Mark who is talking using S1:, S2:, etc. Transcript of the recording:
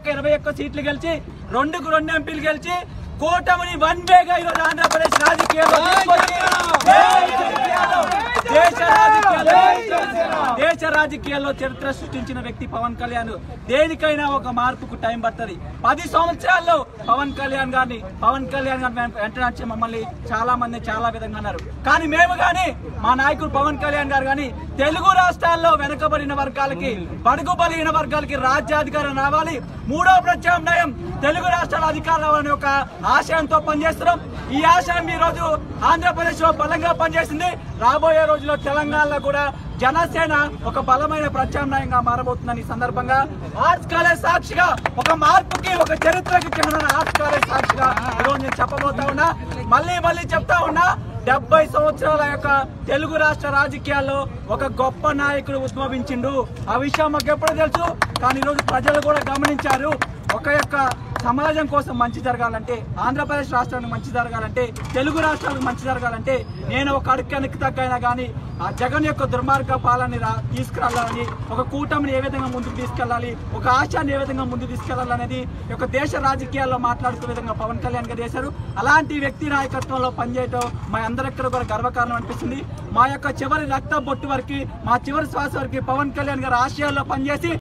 S1: 21 సీట్లు గెలిచి 2కు 2 ఎంపీలు గెలిచి కూటమిని వన్ వేగా ఈరోజు ఆంధ్రప్రదేశ్ రాజకీయాల్లో దేశ రాజకీయాల్లో చరిత్ర సృష్టించిన వ్యక్తి పవన్ కళ్యాణ్. దేనికైనా ఒక మార్పుకు టైం పడుతుంది. 10 సంవత్సరాల్లో పవన్ కళ్యాణ్ గారిని వెంటనే మమ్మల్ని చాలా మంది చాలా విధంగా అన్నారు. కానీ మేము గాని మా నాయకుడు పవన్ కళ్యాణ్ గారు గాని తెలుగు రాష్ట్రాల్లో వెనుకబడిన వర్గాలకి బడుగు బలహీన వర్గాలకి రాజ్యాధికారం రావాలి, 3వ ప్రత్యామ్నాయం తెలుగు రాష్ట్రాల అధికారం అనే ఒక ఆశయంతో పనిచేస్తున్నాం. ఈ ఆశయం ఈ రోజు ఆంధ్రప్రదేశ్ లో బలంగా పనిచేసింది. రాబోయే రోజుల్లో తెలంగాణలో కూడా జనసేన ఒక బలమైన ప్రత్యామ్నాయంగా మారబోతుందని సందర్భంగా ఆర్ట్స్ కాలేజ్ సాక్షిగా ఒక మార్పుకి ఒక చరిత్రకి చెందిన ఆర్ట్స్ కాలేజ్ సాక్షిగా ఈరోజు నేను చెప్పబోతా ఉన్నా. మళ్ళీ చెప్తా ఉన్నా, 70 సంవత్సరాల యొక్క తెలుగు రాష్ట్ర రాజకీయాల్లో ఒక గొప్ప నాయకుడు ఉద్భవించిండు. ఆ విషయం మాకు ఎప్పుడో తెలుసు, కానీ ఈరోజు ప్రజలు కూడా గమనించారు. ఒక యొక్క సమాజం కోసం మంచి జరగాలంటే, ఆంధ్రప్రదేశ్ రాష్ట్రానికి మంచి జరగాలంటే, తెలుగు రాష్ట్రాలకు మంచి జరగాలంటే నేను ఒక అడుక్కి తగ్గైనా కానీ ఆ జగన్ యొక్క దుర్మార్గ పాలన తీసుకురావాలని, ఒక కూటమిని ఏ విధంగా ముందుకు తీసుకెళ్లాలి, ఒక ఆశయాన్ని ఏ విధంగా ముందుకు తీసుకెళ్లాలనేది ఒక దేశ రాజకీయాల్లో మాట్లాడుకునే విధంగా పవన్ కళ్యాణ్ గారు చేశారు. అలాంటి వ్యక్తి నాయకత్వంలో పనిచేయడం మా అందరికీ కూడా గర్వకారణం అనిపిస్తుంది. మా యొక్క చివరి రక్త బొట్టు వరకు, మా చివరి శ్వాస వరకు పవన్ కళ్యాణ్ గారు ఆశయాల్లో పనిచేసి